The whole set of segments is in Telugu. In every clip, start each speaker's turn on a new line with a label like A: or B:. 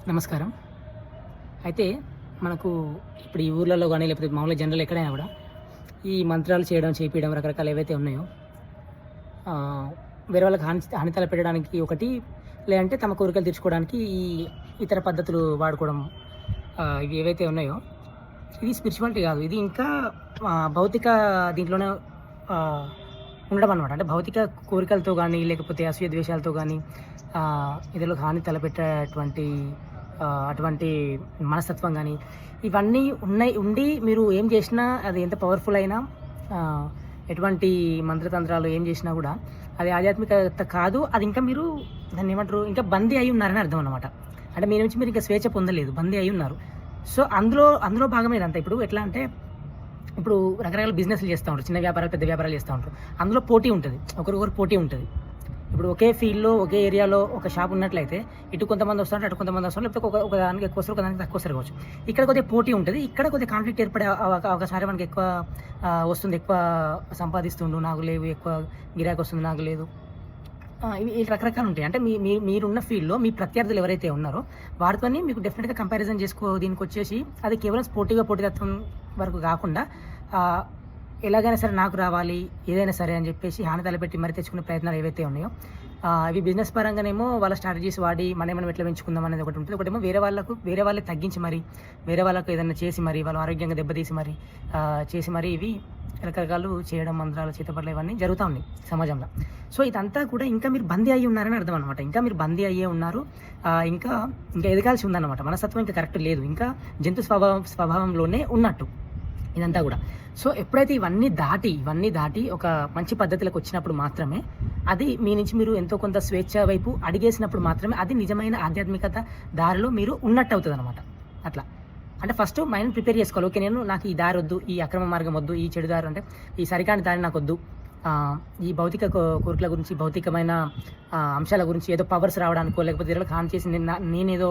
A: నమస్కారం. అయితే మనకు ఇప్పుడు ఈ ఊర్లలో గానీ, లేకపోతే మామూలుగా జనరల్ ఎక్కడైనా గూడా ఈ మంత్రాలు చేయడం, చేపియడం రకరకాలు ఏవైతే ఉన్నాయో వేరే వాళ్ళకి హాని తలపెట్టడానికి ఒకటి, లేదంటే తమ కోరికలు తీర్చుకోవడానికి ఈ ఇతర పద్ధతులు వాడుకోవడం ఇవి ఏవైతే ఉన్నాయో ఇది స్పిరిచువాలిటీ కాదు. ఇది ఇంకా భౌతిక దీంట్లోనే ఉండడం అనమాట. అంటే భౌతిక కోరికలతో గానీ, లేకపోతే అసూయ ద్వేషాలతో గానీ ఇతరులకు హాని తలపెట్టేటువంటి అటువంటి మనస్తత్వం కానీ ఇవన్నీ ఉండి మీరు ఏం చేసినా అది ఎంత పవర్ఫుల్ అయినా ఎటువంటి మంత్రతంత్రాలు ఏం చేసినా కూడా అది ఆధ్యాత్మికత కాదు. అది ఇంకా మీరు దాన్ని ఏమంటారు, ఇంకా బందీ అయి ఉన్నారని అర్థం అనమాట. అంటే మీ నుంచి మీరు ఇంకా స్వేచ్ఛ పొందలేదు, బందీ అయి ఉన్నారు. సో అందులో భాగమే ఇదంతా. ఇప్పుడు ఎట్లా అంటే, ఇప్పుడు రకరకాల బిజినెస్లు చేస్తూ ఉంటారు, చిన్న వ్యాపారాలు పెద్ద వ్యాపారాలు చేస్తూ ఉంటారు. అందులో పోటీ ఉంటుంది, ఒకరికొకరు పోటీ ఉంటుంది. ఇప్పుడు ఒకే ఫీల్డ్లో ఒకే ఏరియాలో ఒక షాప్ ఉన్నట్లయితే ఇటు కొంతమంది వస్తారు, అటు కొంతమంది వస్తారు, లేకపోతే ఒక దానికి ఎక్కువ వస్తారు, ఒక దానికి తక్కువ వస్తారు కావచ్చు. ఇక్కడ కొద్దిగా పోటీ ఉంటుంది, ఇక్కడ కొద్దిగా కాన్ఫ్లిక్ట్ ఏర్పడే ఒకసారి మనకి ఎక్కువ వస్తుంది, ఎక్కువ సంపాదిస్తుండు నాకు లేవు, ఎక్కువ గిరాకీ వస్తుంది నాకు లేదు. ఇవి రకరకాలు ఉంటాయి. అంటే మీరున్న ఫీల్డ్లో మీ ప్రత్యర్థులు ఎవరైతే ఉన్నారో వారితో మీకు డెఫినెట్గా కంపారిజన్ దీనికి వచ్చేసి అది కేవలం పోటీతత్వం వరకు కాకుండా ఎలాగైనా సరే నాకు రావాలి, ఏదైనా సరే అని చెప్పేసి హాని తలపెట్టి మరి తెచ్చుకునే ప్రయత్నాలు ఏవైతే ఉన్నాయో ఇవి బిజినెస్ పరంగానేమో వాళ్ళ స్ట్రాటజీస్ వాడి మనం ఎట్లా పెంచుకుందాం అనేది ఒకటి ఉంటుంది. ఒకటేమో వేరే వాళ్ళే తగ్గించి మరి వేరే వాళ్ళకు ఏదైనా చేసి మరి వాళ్ళు ఆరోగ్యంగా దెబ్బతీసి మరి చేసి మరి ఇవి రకరకాలు చేయడం, మంత్రాలు, చేతపడలు ఇవన్నీ జరుగుతూ ఉన్నాయి సమాజంలో. సో ఇదంతా కూడా ఇంకా మీరు బందీ అయ్యి ఉన్నారని అర్థం అనమాట. ఇంకా మీరు బందీ అయ్యే ఉన్నారు, ఇంకా ఎదగాల్సి ఉందన్నమాట. మనస్తత్వం ఇంకా కరెక్ట్ లేదు, ఇంకా జంతు స్వభావంలోనే ఉన్నట్టు ఇదంతా కూడా. సో ఎప్పుడైతే ఇవన్నీ దాటి ఒక మంచి పద్ధతిలోకి వచ్చినప్పుడు మాత్రమే అది మీ నుంచి మీరు ఎంతో కొంత స్వేచ్ఛ వైపు అడిగేసినప్పుడు మాత్రమే అది నిజమైన ఆధ్యాత్మికత దారిలో మీరు ఉన్నట్టు అవుతుంది అనమాట. అట్లా అంటే ఫస్ట్ మైండ్ ప్రిపేర్ చేసుకోవాలి. ఓకే, నాకు ఈ దారి వద్దు, ఈ అక్రమ మార్గం వద్దు, ఈ చెడు దారి అంటే ఈ సరికాని దారి నాకు వద్దు, ఈ భౌతిక కోరికల గురించి, భౌతికమైన అంశాల గురించి ఏదో పవర్స్ రావడానికో, లేకపోతే ఇతరులకు హాని చేసి నేనేదో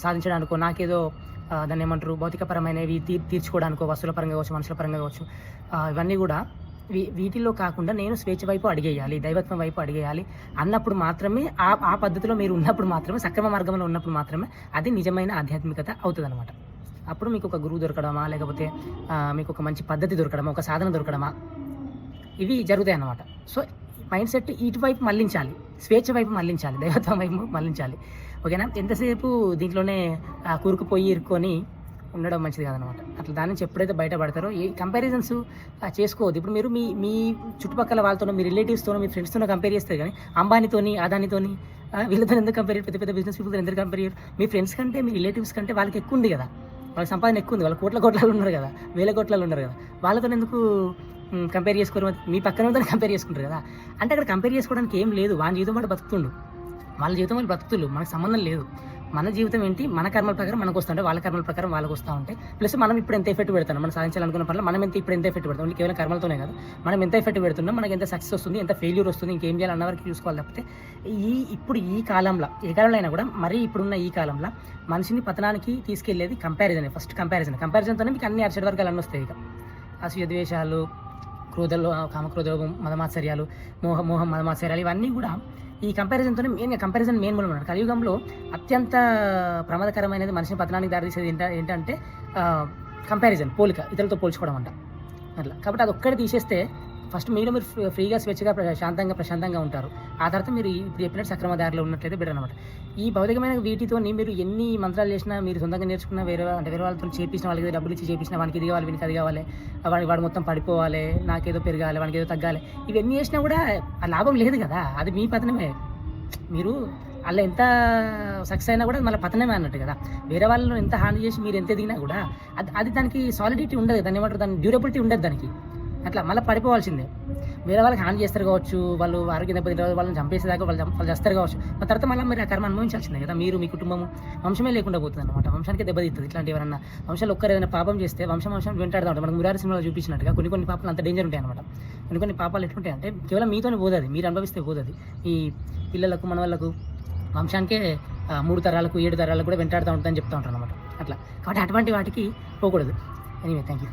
A: సాధించడానికో, నాకేదో దాన్ని ఏమంటారు భౌతికపరమైనవి తీర్చుకోవడానికో, వస్తువుల పరంగా కావచ్చు, మనుషుల పరంగా కావచ్చు, ఇవన్నీ కూడా వీటిల్లో కాకుండా నేను స్వేచ్ఛ వైపు అడిగేయాలి, దైవత్వం వైపు అడిగేయాలి అన్నప్పుడు మాత్రమే ఆ పద్ధతిలో మీరు ఉన్నప్పుడు మాత్రమే, సక్రమ మార్గంలో ఉన్నప్పుడు మాత్రమే అది నిజమైన ఆధ్యాత్మికత అవుతుంది అనమాట. అప్పుడు మీకు ఒక గురువు దొరకడమా, లేకపోతే మీకు ఒక మంచి పద్ధతి దొరకడమా, ఒక సాధన దొరకడమా, ఇవి జరుగుతాయి అన్నమాట. సో మైండ్ సెట్ ఇటువైపు మళ్లించాలి, స్వేచ్ఛ వైపు మళ్లించాలి, దైవత్వం వైపు మళ్లించాలి. ఓకేనా? ఎంతసేపు దీంట్లోనే కూరుకుపోయి ఇరుక్కొని ఉండడం మంచిది కాదనమాట. అట్లా దాని నుంచి ఎప్పుడైతే బయటపడతారో ఈ కంపారిజన్స్ చేసుకోవద్దు. ఇప్పుడు మీరు మీ చుట్టుపక్కల వాళ్ళతోనో, మీ రిలేటివ్స్తోనో, మీ ఫ్రెండ్స్తోనో కంపేర్ చేస్తారు, కానీ అంబానీతోని, అదానితోని వీళ్ళతో ఎందుకు కంపేర్ చేయరు? పెద్ద పెద్ద బిజినెస్ పీపుల్తో ఎందుకు కంపేర్ చేయరు? మీ ఫ్రెండ్స్ కంటే, మీ రిలేటివ్స్ కంటే వాళ్ళకి ఎక్కువ ఉంది కదా, వాళ్ళకి సంపాదన ఎక్కువ ఉంది, వాళ్ళు కోట్లలో ఉన్నారు కదా, వేల కోట్లలో ఉన్నారు కదా, వాళ్ళతో ఎందుకు కంపేర్ చేసుకోరు? మీ పక్కన ఉందని కంపేర్ చేసుకుంటారు కదా. అంటే అక్కడ కంపేర్ చేసుకోవడానికి ఏం లేదు, వాళ్ళ జీవితం పాటు బతుకుతుండు, వాళ్ళ జీవితం వాళ్ళు బతుకుతులు, మనకు సంబంధం లేదు. మన జీవితం ఏంటి, మన కర్మల ప్రకారం మనకు వస్తుంటే, వాళ్ళ కర్మల ప్రకారం వాళ్ళకి వస్తూ ఉంటాయి. ప్లస్ మనం ఇప్పుడు ఎంత ఎఫెక్ట్ పెడతాం, మనం సాధించాలనుకున్న పనులు మనం ఇప్పుడు ఎంత ఎఫెక్ట్ పెడతాం, కేవలం కర్మలతోనే కదా, మనం ఎంత ఎఫెక్ట్ పెడుతున్నాం, మనకి ఎంత సక్సెస్ వస్తుంది, ఎంత ఫెయిల్యూర్ వస్తుంది, ఇంకేం చేయాలి అన్నవరకు చూసుకోవాలి. తప్పితే ఇప్పుడు ఈ కాలంలో, ఏ కాలంలో అయినా కూడా, మరీ ఇప్పుడున్న ఈ కాలంలో మనిషిని పతనానికి తీసుకెళ్లేది కంపారిజన్. ఫస్ట్ కంపారిజన్తోనే మీకు అన్ని అరిషడ్ వర్గాలు అన్నీ వస్తాయి. ఇక అసూయ ద్వేషాలు, కామక్రోధం, మదమాత్సర్యాలు, మోహం మదమాత్సర్యాలు, ఇవన్నీ కూడా ఈ కంపారిజన్తోనే మెయిన్ మూలం ఉన్నారు. కలియుగంలో అత్యంత ప్రమాదకరమైనది మనిషిని పతనానికి దారితీసేది ఏంటంటే కంపారిజన్, పోలిక, ఇతరులతో పోల్చుకోవడం అంట. అట్లా కాబట్టి అది ఒక్కటి తీసేస్తే ఫస్ట్ మీరు ఫ్రీగా, స్వేచ్ఛగా, ప్రశాంతంగా ఉంటారు. ఆ తర్వాత మీరు ఇప్పుడు చెప్పినట్టు సక్రమ దారిలో ఉన్నట్లయితే బెటర్ అనమాట. ఈ భౌతికమైన వీటితో మీరు ఎన్ని మంత్రాలు చేసినా, మీరు సొంతంగా నేర్చుకున్న వేరే వాళ్ళతో చేపించిన, వాళ్ళకి డబ్బులు ఇచ్చి చేపించిన, వానికి ఇది కావాలి, వీనికి అది కావాలి, వాడు మొత్తం పడిపోవాలి, నాకేదో పెరగాలి, వానికి ఏదో తగ్గాలి, ఇవన్నీ చేసినా కూడా ఆ లాభం లేదు కదా, అది మీ పతనమే. మీరు అలా ఎంత సక్సెస్ అయినా కూడా మళ్ళీ పతనమే అన్నట్టు కదా. వేరే వాళ్ళను ఎంత హాని చేసి మీరు ఎంత ఎదిగినా కూడా అది దానికి సాలిడిటీ ఉండదు, దాన్ని ఏమంటారు, దాని డ్యూరబిలిటీ ఉండదు దానికి. అట్లా మళ్ళీ పడిపోవాల్సిందే. వేరే వాళ్ళకి హాని చేస్తారు కావచ్చు, వాళ్ళు ఆరోగ్యం దెబ్బతింటారు, వాళ్ళని చంపేసేదాకా వాళ్ళు చేస్తారు కావచ్చు, ఆ తర్వాత మళ్ళీ మీరు ఆ కర్మ అనుభవించాల్సిందే కదా. మీరు, మీ కుటుంబం, వంశమే లేకుండా పోతుంది అనమాట. వంశానికి దెబ్బతిస్తుంది ఇట్లాంటి ఎవరన్నా. వంశాలు ఒక్కరు ఏదైనా పాపం చేస్తే వంశం వెంటాడుతూ ఉంటారు. మనకు మురారి సినిమాలో చూపించినట్టుగా కొన్ని పాపాలు అంత డేంజర్ ఉంటాయి అనమాట. కొన్ని పాపాలు ఎట్లుంటాయి అంటే కేవలం మీతోనే పోతుంది, మీరు అనుభవిస్తే పోతుంది. ఈ పిల్లలకు, మన వాళ్ళకు, వంశానికే 3 తరాలకు 7 తరాలకు కూడా వెంటాడుతూ ఉంటుందని చెప్తూ ఉంటారు అనమాట. అట్లా కాబట్టి అటువంటి వాటికి పోకూడదు. Anyway, thank you.